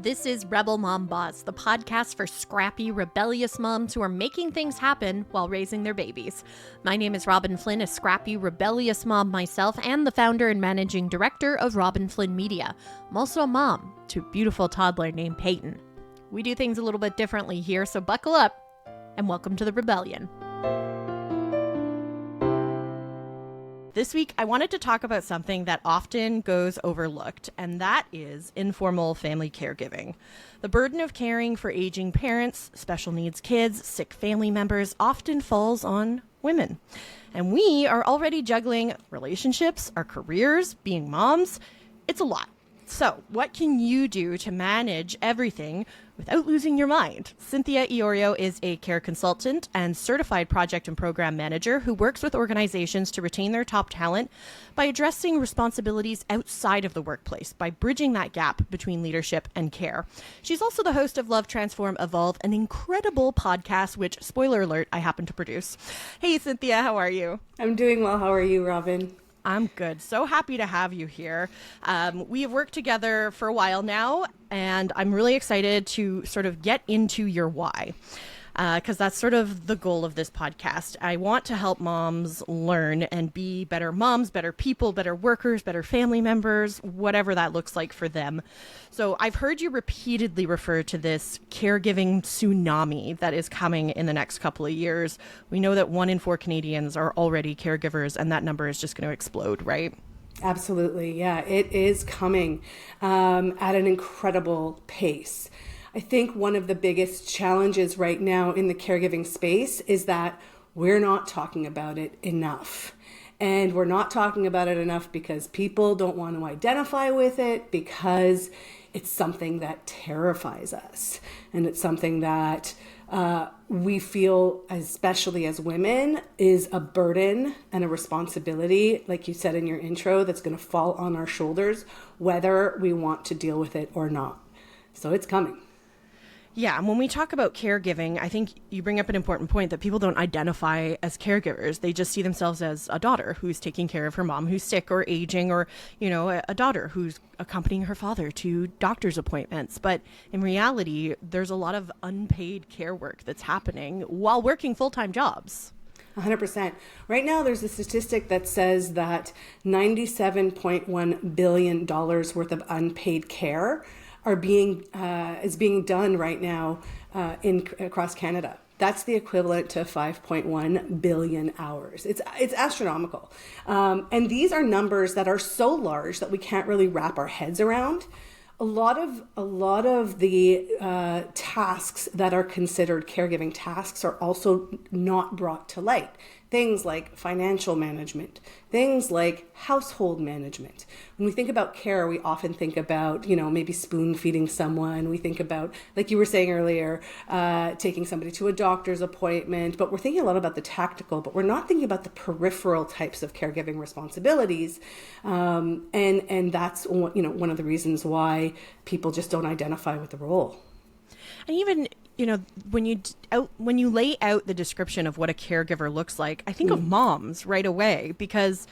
This is Rebel Mom Boss, the podcast for scrappy, rebellious moms who are making things happen while raising their babies. My name is Robyn Flynn, a scrappy, rebellious mom myself, and the founder and managing director of Robyn Flynn Media. I'm also a mom to a beautiful toddler named Peyton. We do things a little bit differently here, so buckle up and welcome to the rebellion. This week, I wanted to talk about something that often goes overlooked, and that is informal family caregiving. The burden of caring for aging parents, special needs kids, sick family members often falls on women. And we are already juggling relationships, our careers, being moms. It's a lot. So, what can you do to manage everything without losing your mind? Cynthia Iorio is a care consultant and certified project and program manager who works with organizations to retain their top talent by addressing responsibilities outside of the workplace, by bridging that gap between leadership and care. She's also the host of Love, Transform, Evolve, an incredible podcast, which, spoiler alert, I happen to produce. Hey, Cynthia, how are you? I'm doing well. How are you, Robyn? I'm good. So happy to have you here. We have worked together for a while now, and I'm really excited to sort of get into your why, because that's sort of the goal of this podcast. I want to help moms learn and be better moms, better people, better workers, better family members, whatever that looks like for them. So I've heard you repeatedly refer to this caregiving tsunami that is coming in the next couple of years. We know that 1 in 4 Canadians are already caregivers, and that number is just going to explode, right? Absolutely. Yeah, it is coming at an incredible pace. I think one of the biggest challenges right now in the caregiving space is that we're not talking about it enough. And we're not talking about it enough because people don't want to identify with it, because it's something that terrifies us. And it's something that we feel, especially as women, is a burden and a responsibility, like you said in your intro, that's going to fall on our shoulders, whether we want to deal with it or not. So it's coming. Yeah, and when we talk about caregiving, I think you bring up an important point that people don't identify as caregivers. They just see themselves as a daughter who's taking care of her mom who's sick or aging, or, you know, a daughter who's accompanying her father to doctor's appointments. But in reality, there's a lot of unpaid care work that's happening while working full-time jobs. 100%. Right now, there's a statistic that says that $97.1 billion worth of unpaid care is being done right now across Canada. That's the equivalent to 5.1 billion hours. It's astronomical. And these are numbers that are so large that we can't really wrap our heads around. A lot of the tasks that are considered caregiving tasks are also not brought to light. Things like financial management, things like household management. When we think about care, we often think about, maybe spoon feeding someone. We think about, like you were saying earlier, taking somebody to a doctor's appointment, but we're thinking a lot about the tactical, but we're not thinking about the peripheral types of caregiving responsibilities. And that's, one of the reasons why people just don't identify with the role. And even, when you lay out the description of what a caregiver looks like, I think of moms right away, because,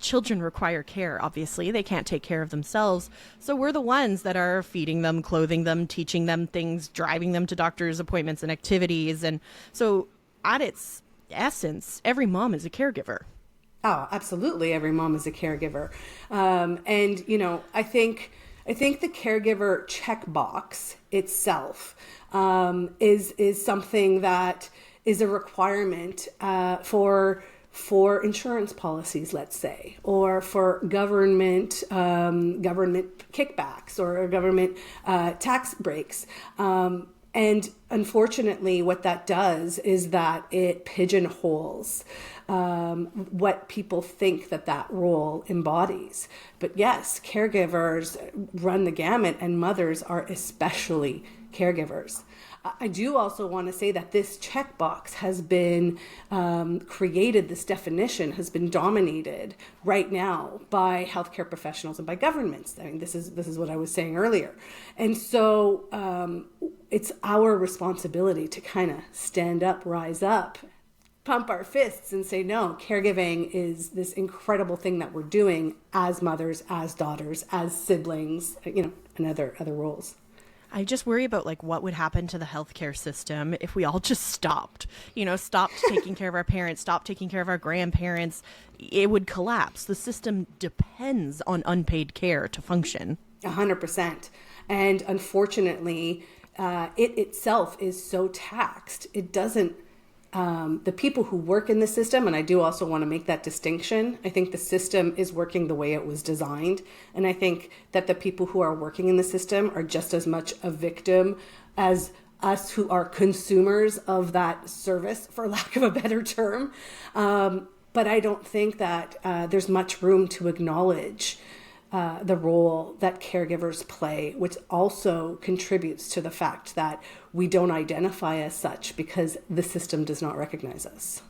children require care. Obviously, they can't take care of themselves. So we're the ones that are feeding them, clothing them, teaching them things, driving them to doctor's appointments and activities. And so at its essence, every mom is a caregiver. Oh, absolutely. Every mom is a caregiver. And, I think the caregiver checkbox itself is something that is a requirement for insurance policies, let's say, or for government kickbacks or government tax breaks. And unfortunately, what that does is that it pigeonholes what people think that role embodies. But yes, caregivers run the gamut, and mothers are especially caregivers. I do also want to say that this checkbox has been created, this definition has been dominated right now by healthcare professionals and by governments. I mean, this is what I was saying earlier. And so it's our responsibility to kind of stand up, rise up, pump our fists and say, no, caregiving is this incredible thing that we're doing as mothers, as daughters, as siblings, and other roles. I just worry about like what would happen to the healthcare system if we all just stopped, stopped taking care of our parents, stopped taking care of our grandparents. It would collapse. The system depends on unpaid care to function. 100%. And unfortunately, it itself is so taxed. It doesn't, the people who work in the system, and I do also want to make that distinction, I think the system is working the way it was designed. And I think that the people who are working in the system are just as much a victim as us who are consumers of that service, for lack of a better term. But I don't think that there's much room to acknowledge the role that caregivers play, which also contributes to the fact that we don't identify as such because the system does not recognize us.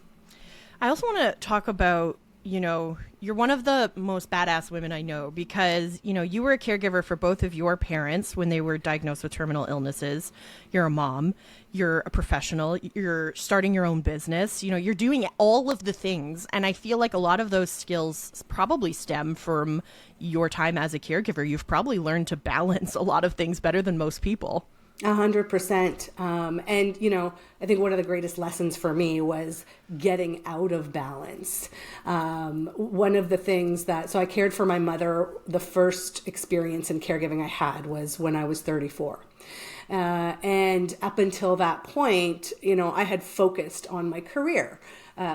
I also want to talk about, you're one of the most badass women I know because, you were a caregiver for both of your parents when they were diagnosed with terminal illnesses. You're a mom, you're a professional, you're starting your own business, you're doing all of the things. And I feel like a lot of those skills probably stem from your time as a caregiver. You've probably learned to balance a lot of things better than most people. 100%. And, I think one of the greatest lessons for me was getting out of balance. One of the things so I cared for my mother. The first experience in caregiving I had was when I was 34. And up until that point, I had focused on my career.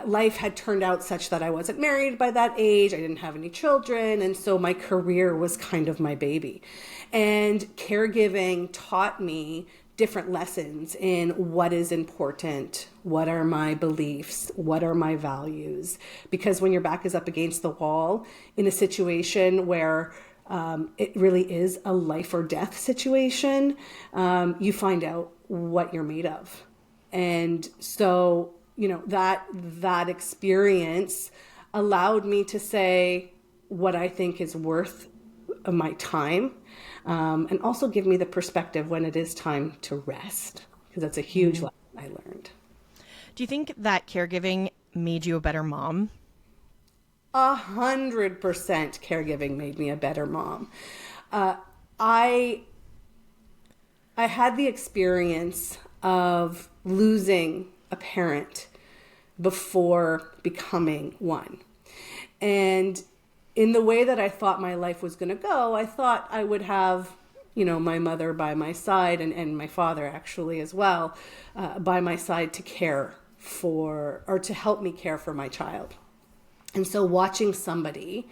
Life had turned out such that I wasn't married by that age. I didn't have any children. And so my career was kind of my baby. And caregiving taught me different lessons in what is important, what are my beliefs, what are my values. Because when your back is up against the wall in a situation where it really is a life or death situation, you find out what you're made of. And so, that experience allowed me to say what I think is worth my time, and also give me the perspective when it is time to rest, because that's a huge lesson I learned. Do you think that caregiving made you a better mom? 100% caregiving made me a better mom. I had the experience of losing a parent before becoming one. And in the way that I thought my life was going to go, I thought I would have, my mother by my side and my father actually as well, by my side to care for, or to help me care for my child. And so watching somebody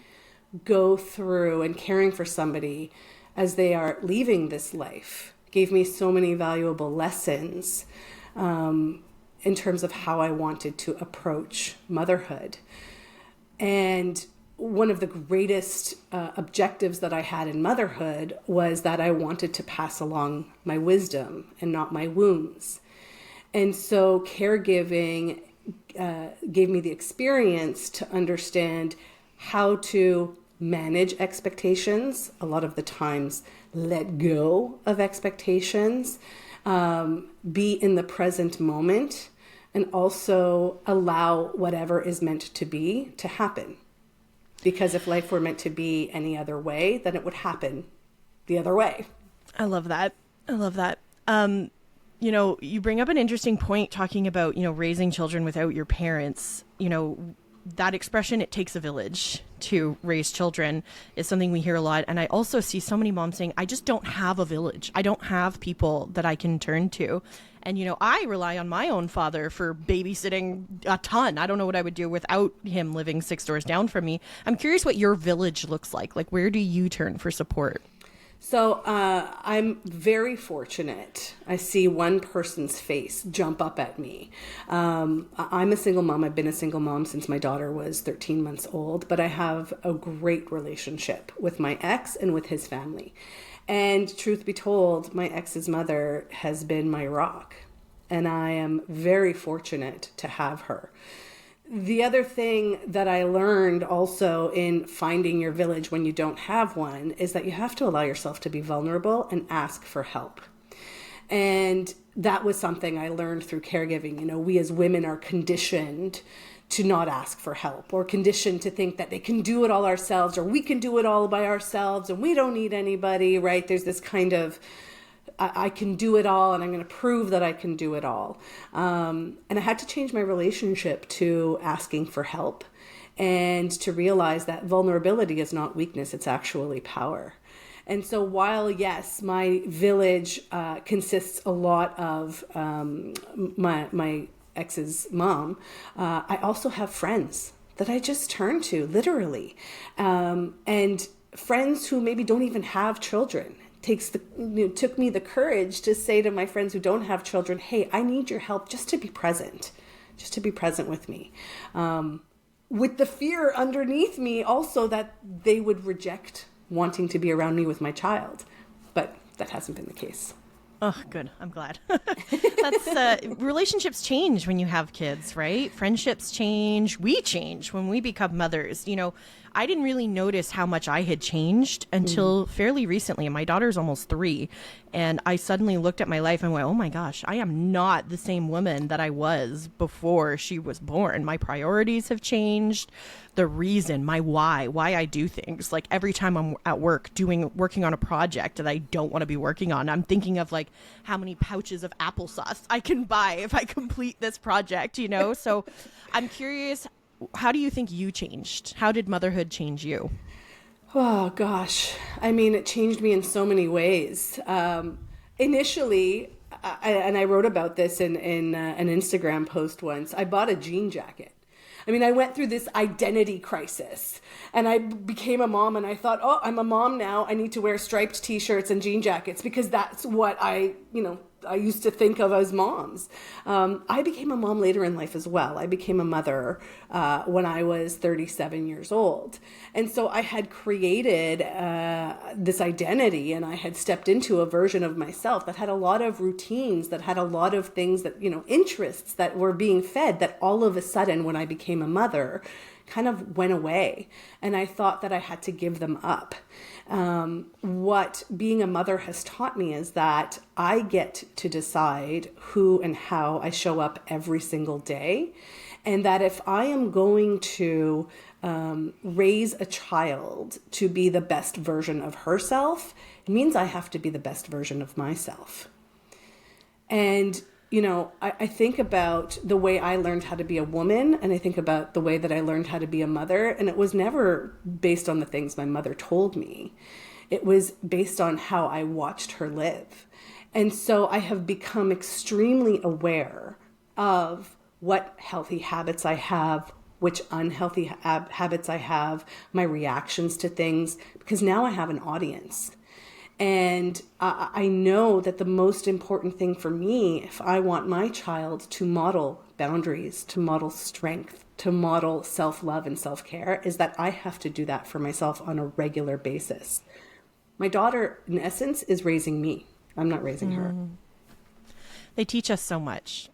go through and caring for somebody as they are leaving this life gave me so many valuable lessons in terms of how I wanted to approach motherhood. And one of the greatest objectives that I had in motherhood was that I wanted to pass along my wisdom and not my wounds. And so caregiving gave me the experience to understand how to manage expectations, a lot of the times let go of expectations, be in the present moment, and also allow whatever is meant to be to happen. Because if life were meant to be any other way, then it would happen the other way. I love that. You bring up an interesting point talking about, raising children without your parents. That expression, it takes a village to raise children, is something we hear a lot. And I also see so many moms saying, I just don't have a village. I don't have people that I can turn to. And, I rely on my own father for babysitting a ton. I don't know what I would do without him living 6 doors down from me. I'm curious what your village looks like. Like, where do you turn for support? So I'm very fortunate. I see one person's face jump up at me. I'm a single mom. I've been a single mom since my daughter was 13 months old, but I have a great relationship with my ex and with his family. And truth be told, my ex's mother has been my rock, and I am very fortunate to have her. The other thing that I learned also in finding your village when you don't have one is that you have to allow yourself to be vulnerable and ask for help. And that was something I learned through caregiving. We as women are conditioned to not ask for help, or conditioned to think that they can do it all ourselves, or we can do it all by ourselves and we don't need anybody, right? There's this kind of I can do it all, and I'm going to prove that I can do it all. And I had to change my relationship to asking for help, and to realize that vulnerability is not weakness, it's actually power. And so while, yes, my village consists a lot of my ex's mom, I also have friends that I just turn to, literally. And friends who maybe don't even have children. Took me the courage to say to my friends who don't have children, hey, I need your help just to be present with me. With the fear underneath me also that they would reject wanting to be around me with my child. But that hasn't been the case. Oh, good. I'm glad. Relationships change when you have kids, right? Friendships change. We change when we become mothers. I didn't really notice how much I had changed until fairly recently. And my daughter's almost 3. And I suddenly looked at my life and went, oh my gosh, I am not the same woman that I was before she was born. My priorities have changed. The reason, my why I do things. Like every time I'm at work working on a project that I don't want to be working on, I'm thinking of like how many pouches of applesauce I can buy if I complete this project, So I'm curious, how do you think you changed? How did motherhood change you? Oh, gosh. I mean, it changed me in so many ways. Initially, I wrote about this in an Instagram post once, I bought a jean jacket. I mean, I went through this identity crisis, and I became a mom, and I thought, oh, I'm a mom now. I need to wear striped t-shirts and jean jackets because that's what I used to think of as moms. I became a mom later in life as well. I became a mother when I was 37 years old. And so I had created this identity, and I had stepped into a version of myself that had a lot of routines, that had a lot of things that, interests that were being fed, that all of a sudden when I became a mother kind of went away. And I thought that I had to give them up. What being a mother has taught me is that I get to decide who and how I show up every single day. And that if I am going to raise a child to be the best version of herself, it means I have to be the best version of myself. And I think about the way I learned how to be a woman, and I think about the way that I learned how to be a mother, and it was never based on the things my mother told me. It was based on how I watched her live. And so I have become extremely aware of what healthy habits I have, which unhealthy habits I have, my reactions to things, because now I have an audience. And I know that the most important thing for me, if I want my child to model boundaries, to model strength, to model self-love and self-care, is that I have to do that for myself on a regular basis. My daughter, in essence, is raising me. I'm not raising her. They teach us so much.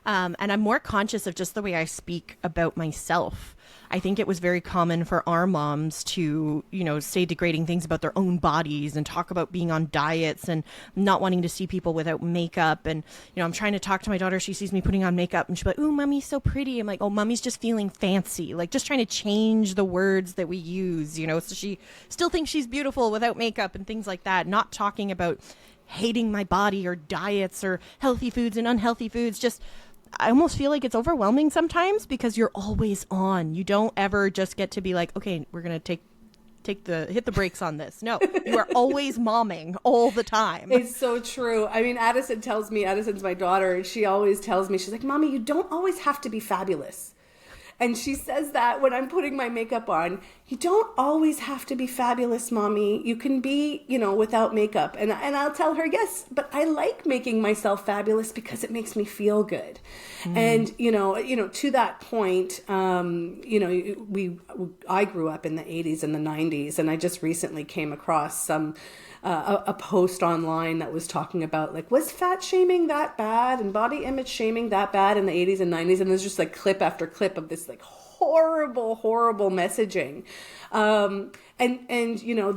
And I'm more conscious of just the way I speak about myself. I think it was very common for our moms to, say degrading things about their own bodies and talk about being on diets and not wanting to see people without makeup. And, I'm trying to talk to my daughter. She sees me putting on makeup and she's like, "Ooh, mommy's so pretty." I'm like, "Oh, mommy's just feeling fancy." Like just trying to change the words that we use, so she still thinks she's beautiful without makeup and things like that. Not talking about hating my body or diets or healthy foods and unhealthy foods. Just, I almost feel like it's overwhelming sometimes because you're always on. You don't ever just get to be like, okay, we're going to hit the brakes on this. No, you are always momming all the time. It's so true. I mean, Addison's my daughter, and she always tells me, she's like, "Mommy, you don't always have to be fabulous." And she says that when I'm putting my makeup on, you don't always have to be fabulous, Mommy. You can be, without makeup. And I'll tell her, yes, but I like making myself fabulous because it makes me feel good. And, to that point, I grew up in the 80s and the 90s, and I just recently came across a post online that was talking about, like, was fat shaming that bad and body image shaming that bad in the 80s and 90s? And there's just like clip after clip of this like horrible messaging. And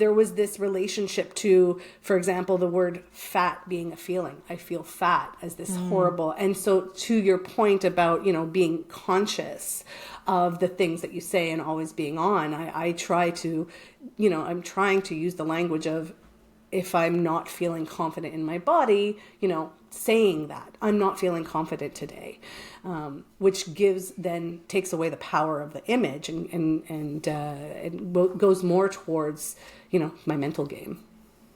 there was this relationship to, for example, the word fat being a feeling. I feel fat as this horrible. And so to your point about, being conscious of the things that you say and always being on, I try to, I'm trying to use the language of, if I'm not feeling confident in my body, saying that I'm not feeling confident today, which takes away the power of the image and it goes more towards, my mental game.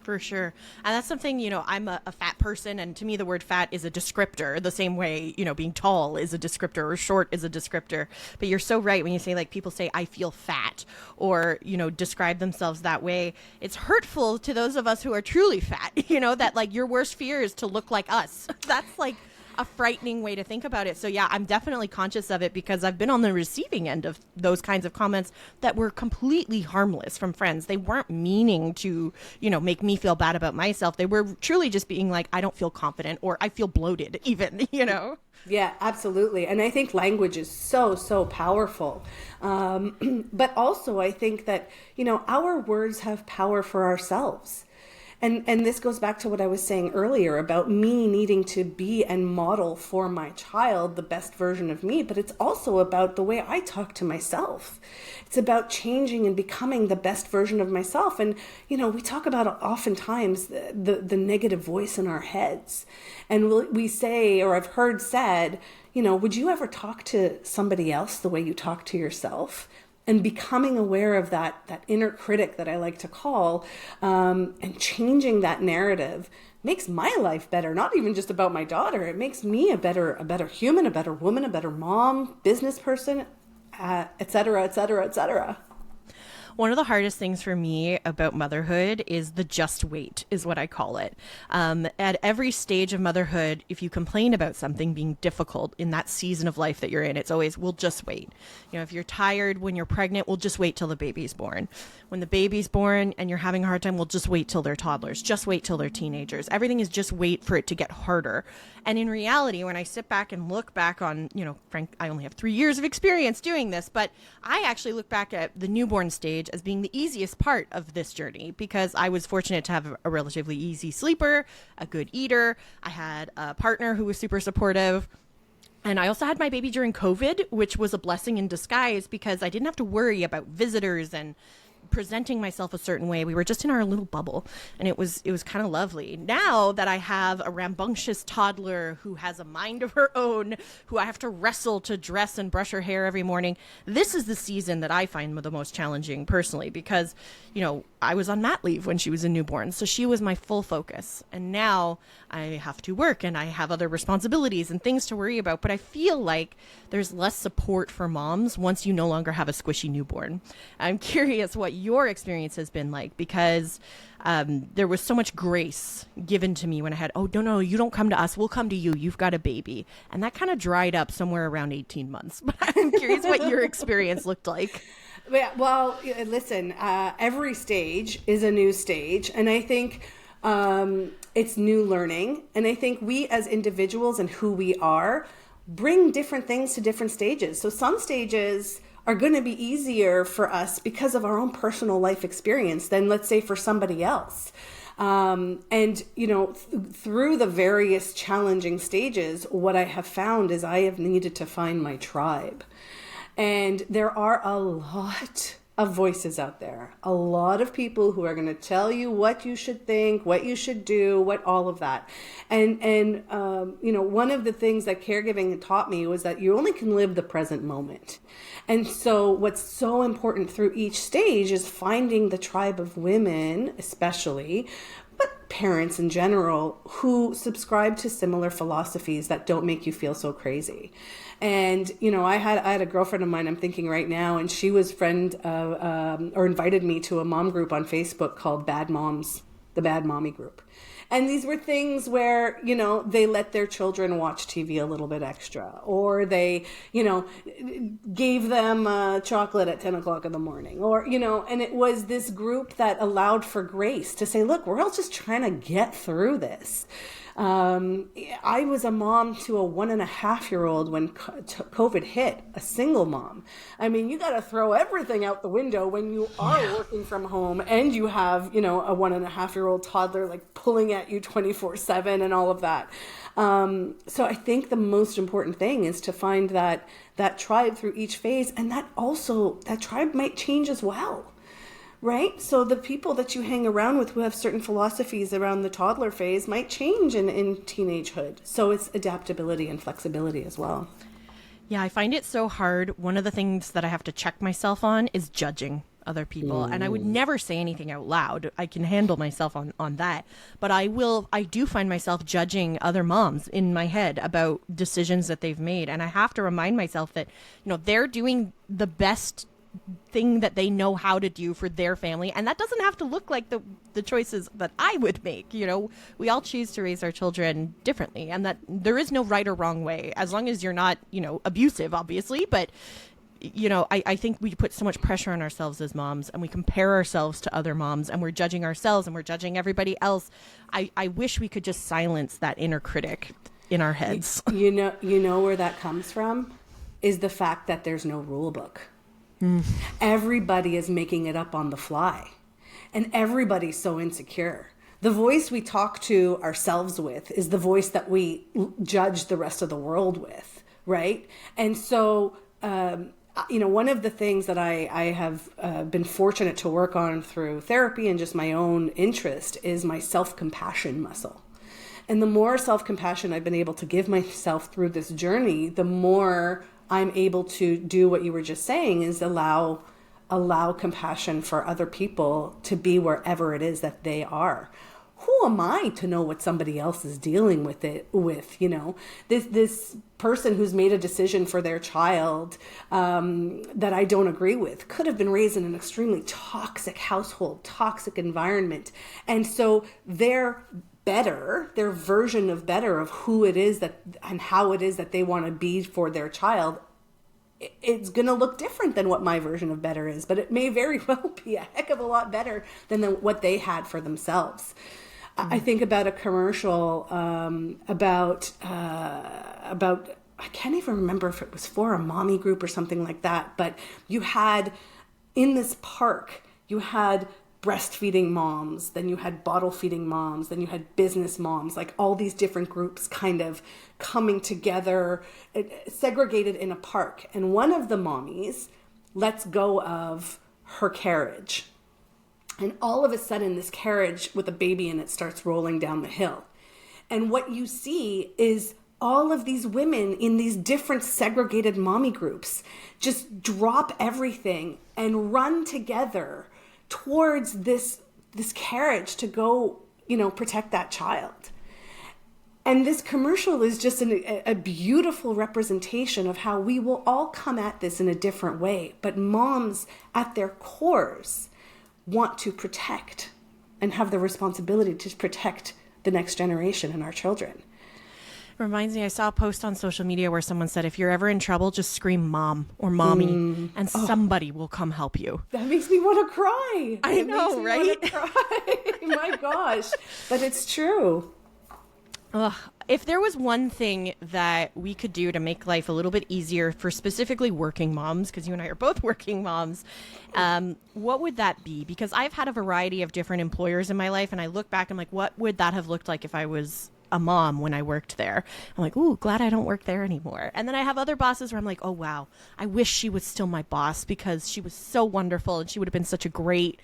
For sure. And that's something, I'm a fat person, and to me the word fat is a descriptor, the same way, being tall is a descriptor or short is a descriptor. But you're so right when you say, like, people say, I feel fat, or, describe themselves that way. It's hurtful to those of us who are truly fat, that, like, your worst fear is to look like us. That's, like, a frightening way to think about it. So yeah, I'm definitely conscious of it because I've been on the receiving end of those kinds of comments that were completely harmless from friends. They weren't meaning to, make me feel bad about myself. They were truly just being like, I don't feel confident, or I feel bloated even, Yeah, absolutely. And I think language is so, so powerful. But also I think that, our words have power for ourselves. And this goes back to what I was saying earlier about me needing to be and model for my child the best version of me, but it's also about the way I talk to myself. It's about changing and becoming the best version of myself. And, we talk about oftentimes the negative voice in our heads. And we say, or I've heard said, would you ever talk to somebody else the way you talk to yourself? And becoming aware of that inner critic that I like to call, and changing that narrative makes my life better. Not even just about my daughter. It makes me a better human, a better woman, a better mom, business person, et cetera, et cetera, et cetera. One of the hardest things for me about motherhood is the just wait, is what I call it. At every stage of motherhood, if you complain about something being difficult in that season of life that you're in, it's always, we'll just wait. If you're tired when you're pregnant, we'll just wait till the baby's born. When the baby's born and you're having a hard time, we'll just wait till they're toddlers. Just wait till they're teenagers. Everything is just wait for it to get harder. And in reality, when I sit back and look back on, Frank, I only have 3 years of experience doing this, but I actually look back at the newborn stage as being the easiest part of this journey because I was fortunate to have a relatively easy sleeper, a good eater. I had a partner who was super supportive. And I also had my baby during COVID, which was a blessing in disguise because I didn't have to worry about visitors and presenting myself a certain way. We were just in our little bubble, and it was kind of lovely. Now that I have a rambunctious toddler who has a mind of her own, who I have to wrestle to dress and brush her hair every morning, this is the season that I find the most challenging personally because, I was on mat leave when she was a newborn, so she was my full focus. And now I have to work and I have other responsibilities and things to worry about, but I feel like there's less support for moms once you no longer have a squishy newborn. I'm curious what your experience has been like because there was so much grace given to me when I had, oh, no, you don't come to us. We'll come to you. You've got a baby. And that kind of dried up somewhere around 18 months. But I'm curious what your experience looked like. Yeah, well, listen, every stage is a new stage. And I think it's new learning. And I think we as individuals and who we are bring different things to different stages. So some stages are going to be easier for us because of our own personal life experience than, let's say, for somebody else. And, through the various challenging stages, what I have found is I have needed to find my tribe. And there are a lot of voices out there, a lot of people who are going to tell you what you should think, what you should do, what all of that. And one of the things that caregiving taught me was that you only can live the present moment. And so what's so important through each stage is finding the tribe of women, especially, but parents in general, who subscribe to similar philosophies that don't make you feel so crazy. And, I had a girlfriend of mine, I'm thinking right now, and she was invited me to a mom group on Facebook called Bad Moms, the Bad Mommy Group. And these were things where, they let their children watch TV a little bit extra, or they, gave them chocolate at 10 o'clock in the morning, or, and it was this group that allowed for grace to say, look, we're all just trying to get through this. I was a mom to a 1.5-year-old when COVID hit, a single mom. I mean, you got to throw everything out the window when you are working from home and you have, a 1.5-year-old toddler like pulling at you 24/7 and all of that. So I think the most important thing is to find that tribe through each phase, and that tribe might change as well. right? So the people that you hang around with who have certain philosophies around the toddler phase might change in teenagehood. So it's adaptability and flexibility as well. Yeah, I find it so hard. One of the things that I have to check myself on is judging other people. And I would never say anything out loud. I can handle myself on that. But I do find myself judging other moms in my head about decisions that they've made. And I have to remind myself that, they're doing the best thing that they know how to do for their family, and that doesn't have to look like the choices that I would make. We all choose to raise our children differently, and that there is no right or wrong way, as long as you're not abusive, obviously. But I think we put so much pressure on ourselves as moms, and we compare ourselves to other moms, and we're judging ourselves and we're judging everybody else. I wish we could just silence that inner critic in our heads. You know where that comes from is the fact that there's no rule book. Everybody is making it up on the fly, and everybody's so insecure. The voice we talk to ourselves with is the voice that we judge the rest of the world with, right? And so, one of the things that I have been fortunate to work on through therapy and just my own interest is my self-compassion muscle. And the more self-compassion I've been able to give myself through this journey, the more I'm able to do what you were just saying, is allow compassion for other people to be wherever it is that they are. Who am I to know what somebody else is dealing with this person who's made a decision for their child that I don't agree with could have been raised in an extremely toxic household, toxic environment. And so their version of better of who it is that and how it is that they want to be for their child, it's going to look different than what my version of better is, but it may very well be a heck of a lot better than what they had for themselves. I think about a commercial about I can't even remember if it was for a mommy group or something like that, but you had in this park, you had breastfeeding moms, then you had bottle feeding moms, then you had business moms, like all these different groups kind of coming together, segregated in a park. And one of the mommies lets go of her carriage. And all of a sudden, this carriage with a baby in it starts rolling down the hill. And what you see is all of these women in these different segregated mommy groups just drop everything and run together towards this carriage to go, protect that child. And this commercial is just a beautiful representation of how we will all come at this in a different way. But moms at their cores want to protect and have the responsibility to protect the next generation and our children. Reminds me, I saw a post on social media where someone said, if you're ever in trouble, just scream mom or mommy and somebody will come help you. That makes me want to cry. I know, right? My gosh. But it's true. If there was one thing that we could do to make life a little bit easier for specifically working moms, because you and I are both working moms, what would that be? Because I've had a variety of different employers in my life, and I look back and I'm like, what would that have looked like if I was a mom when I worked there? I'm like, ooh, glad I don't work there anymore. And then I have other bosses where I'm like, oh, wow, I wish she was still my boss because she was so wonderful and she would have been such a great,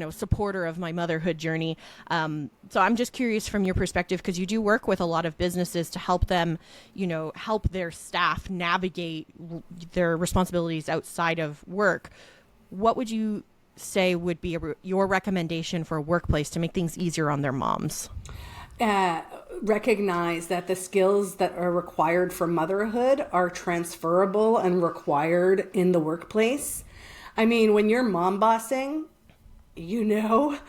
supporter of my motherhood journey. So I'm just curious from your perspective, because you do work with a lot of businesses to help them, help their staff navigate their responsibilities outside of work. What would you say would be your recommendation for a workplace to make things easier on their moms? Recognize that the skills that are required for motherhood are transferable and required in the workplace. I mean, when you're mom bossing, you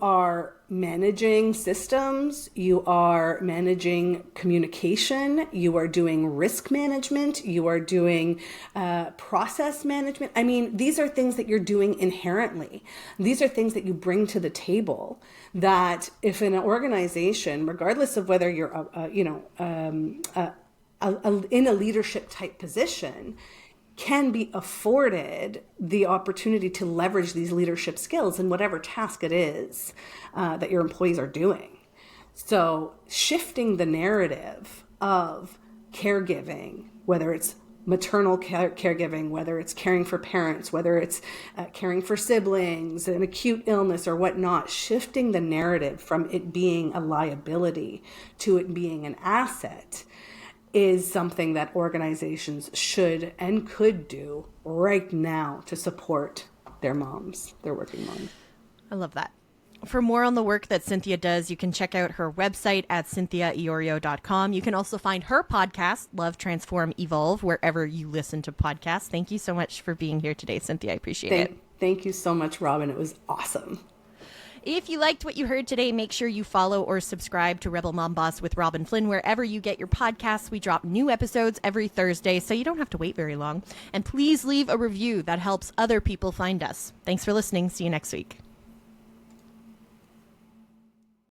are managing systems, you are managing communication, you are doing risk management, you are doing process management. I mean, these are things that you're doing inherently. These are things that you bring to the table that if in an organization, regardless of whether you're in a leadership type position, can be afforded the opportunity to leverage these leadership skills in whatever task it is that your employees are doing. So shifting the narrative of caregiving, whether it's maternal caregiving, whether it's caring for parents, whether it's caring for siblings, an acute illness or whatnot, shifting the narrative from it being a liability to it being an asset is something that organizations should and could do right now to support their moms, their working moms. I love that. For more on the work that Cynthia does, you can check out her website at cynthiaiorio.com. You can also find her podcast, Love, Transform, Evolve, wherever you listen to podcasts. Thank you so much for being here today, Cynthia. I appreciate it. Thank you so much, Robyn. It was awesome. If you liked what you heard today, make sure you follow or subscribe to Rebel Mom Boss with Robyn Flynn wherever you get your podcasts. We drop new episodes every Thursday, so you don't have to wait very long. And please leave a review. That helps other people find us. Thanks for listening. See you next week.